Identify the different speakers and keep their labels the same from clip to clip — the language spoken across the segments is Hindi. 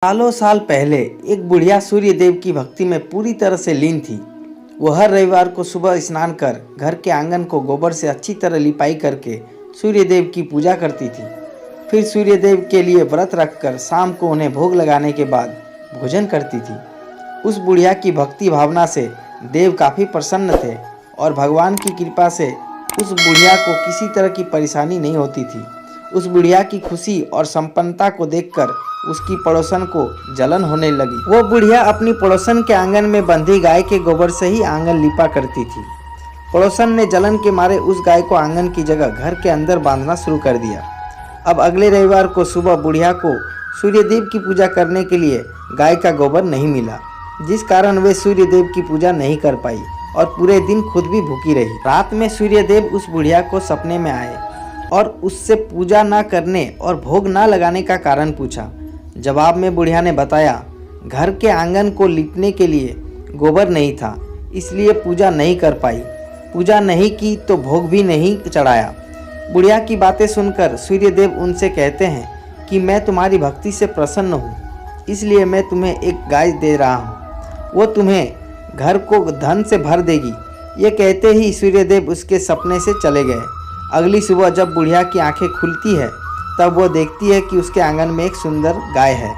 Speaker 1: सालों साल पहले एक बुढ़िया सूर्य देव की भक्ति में पूरी तरह से लीन थी। वो हर रविवार को सुबह स्नान कर घर के आंगन को गोबर से अच्छी तरह लिपाई करके सूर्य देव की पूजा करती थी। फिर सूर्य देव के लिए व्रत रखकर शाम को उन्हें भोग लगाने के बाद भोजन करती थी। उस बुढ़िया की भक्ति भावना से देव काफ़ी प्रसन्न थे और भगवान की कृपा से उस बुढ़िया को किसी तरह की परेशानी नहीं होती थी। उस बुढ़िया की खुशी और संपन्नता को देखकर उसकी पड़ोसन को जलन होने लगी। वो बुढ़िया अपनी पड़ोसन के आंगन में बंधी गाय के गोबर से ही आंगन लिपा करती थी। पड़ोसन ने जलन के मारे उस गाय को आंगन की जगह घर के अंदर बांधना शुरू कर दिया। अब अगले रविवार को सुबह बुढ़िया को सूर्य देव की पूजा करने के लिए गाय का गोबर नहीं मिला, जिस कारण वे सूर्य देव की पूजा नहीं कर पाई और पूरे दिन खुद भी भूखी रही। रात में सूर्य देव उस बुढ़िया को सपने में आए और उससे पूजा न करने और भोग न लगाने का कारण पूछा। जवाब में बुढ़िया ने बताया, घर के आंगन को लीपने के लिए गोबर नहीं था, इसलिए पूजा नहीं कर पाई। पूजा नहीं की तो भोग भी नहीं चढ़ाया। बुढ़िया की बातें सुनकर सूर्य देव उनसे कहते हैं कि मैं तुम्हारी भक्ति से प्रसन्न हूँ, इसलिए मैं तुम्हें एक गाय दे रहा हूँ। वो तुम्हें घर को धन से भर देगी। ये कहते ही सूर्य देव उसके सपने से चले गए। अगली सुबह जब बुढ़िया की आंखें खुलती है तब वो देखती है कि उसके आंगन में एक सुंदर गाय है।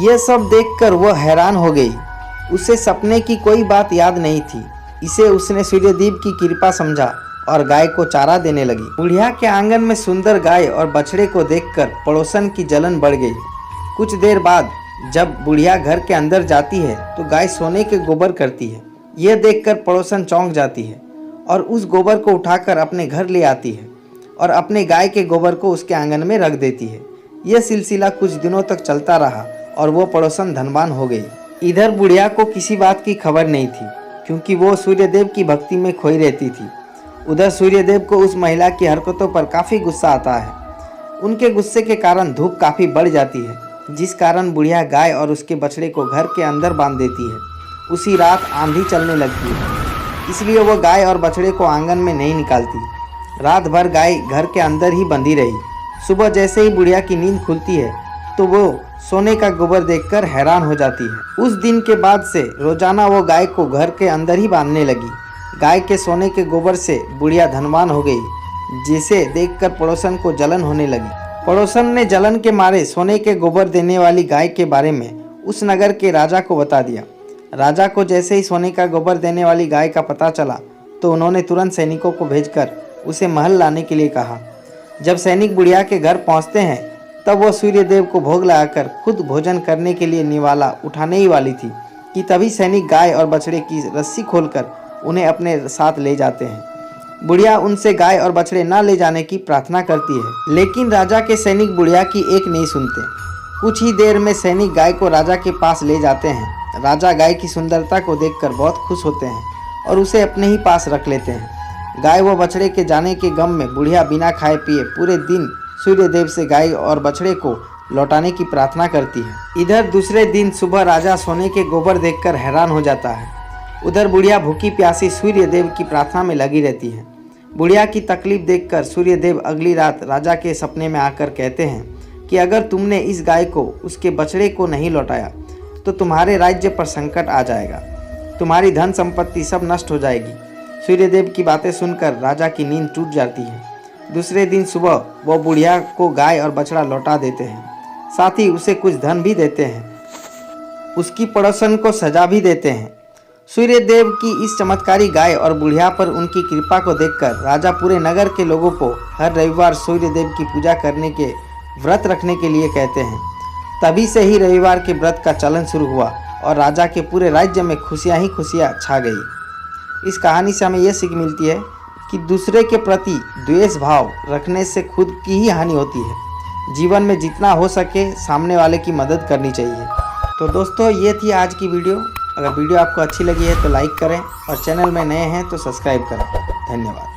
Speaker 1: ये सब देखकर वो हैरान हो गई। उसे सपने की कोई बात याद नहीं थी। इसे उसने सूर्यदेव की कृपा समझा और गाय को चारा देने लगी। बुढ़िया के आंगन में सुंदर गाय और बछड़े को देखकर पड़ोसन की जलन बढ़ गई। कुछ देर बाद जब बुढ़िया घर के अंदर जाती है तो गाय सोने के गोबर करती है। यह देखकर पड़ोसन चौंक जाती है और उस गोबर को उठाकर अपने घर ले आती है और अपने गाय के गोबर को उसके आंगन में रख देती है। यह सिलसिला कुछ दिनों तक चलता रहा और वो पड़ोसन धनवान हो गई। इधर बुढ़िया को किसी बात की खबर नहीं थी, क्योंकि वो सूर्यदेव की भक्ति में खोई रहती थी। उधर सूर्यदेव को उस महिला की हरकतों पर काफ़ी गुस्सा आता है। उनके गुस्से के कारण धूप काफ़ी बढ़ जाती है, जिस कारण बुढ़िया गाय और उसके बछड़े को घर के अंदर बांध देती है। उसी रात आंधी चलने लगती है, इसलिए वो गाय और बछड़े को आंगन में नहीं निकालती। रात भर गाय घर के अंदर ही बंधी रही। सुबह जैसे ही बुढ़िया की नींद खुलती है तो वो सोने का गोबर देखकर हैरान हो जाती है। उस दिन के बाद से रोजाना वो गाय को घर के अंदर ही बांधने लगी। गाय के सोने के गोबर से बुढ़िया धनवान हो गई, जिसे देखकर पड़ोसन को जलन होने लगी। पड़ोसन ने जलन के मारे सोने के गोबर देने वाली गाय के बारे में उस नगर के राजा को बता दिया। राजा को जैसे ही सोने का गोबर देने वाली गाय का पता चला तो उन्होंने तुरंत सैनिकों को भेजकर उसे महल लाने के लिए कहा। जब सैनिक बुढ़िया के घर पहुंचते हैं तब वो सूर्य देव को भोग लगाकर खुद भोजन करने के लिए निवाला उठाने ही वाली थी कि तभी सैनिक गाय और बछड़े की रस्सी खोलकर उन्हें अपने साथ ले जाते हैं। बुढ़िया उनसे गाय और बछड़े न ले जाने की प्रार्थना करती है, लेकिन राजा के सैनिक बुढ़िया की एक नहीं सुनते। कुछ ही देर में सैनिक गाय को राजा के पास ले जाते हैं। राजा गाय की सुंदरता को देखकर बहुत खुश होते हैं और उसे अपने ही पास रख लेते हैं। गाय व बछड़े के जाने के गम में बुढ़िया बिना खाए पिए पूरे दिन सूर्यदेव से गाय और बछड़े को लौटाने की प्रार्थना करती है। इधर दूसरे दिन सुबह राजा सोने के गोबर देखकर हैरान हो जाता है। उधर बुढ़िया भूखी प्यासी सूर्यदेव की प्रार्थना में लगी रहती है। बुढ़िया की तकलीफ देखकर सूर्यदेव अगली रात राजा के सपने में आकर कहते हैं कि अगर तुमने इस गाय को उसके बछड़े को नहीं लौटाया तो तुम्हारे राज्य पर संकट आ जाएगा, तुम्हारी धन संपत्ति सब नष्ट हो जाएगी। सूर्यदेव की बातें सुनकर राजा की नींद टूट जाती है। दूसरे दिन सुबह वो बुढ़िया को गाय और बछड़ा लौटा देते हैं, साथ ही उसे कुछ धन भी देते हैं। उसकी पड़ोसन को सजा भी देते हैं। सूर्यदेव की इस चमत्कारी गाय और बुढ़िया पर उनकी कृपा को देखकर राजा पूरे नगर के लोगों को हर रविवार सूर्यदेव की पूजा करने के व्रत रखने के लिए कहते हैं। तभी से ही रविवार के व्रत का चलन शुरू हुआ और राजा के पूरे राज्य में खुशियाँ ही खुशियाँ छा गई। इस कहानी से हमें यह सीख मिलती है कि दूसरे के प्रति द्वेष भाव रखने से खुद की ही हानि होती है। जीवन में जितना हो सके सामने वाले की मदद करनी चाहिए। तो दोस्तों, ये थी आज की वीडियो। अगर वीडियो आपको अच्छी लगी है तो लाइक करें और चैनल में नए हैं तो सब्सक्राइब करें। धन्यवाद।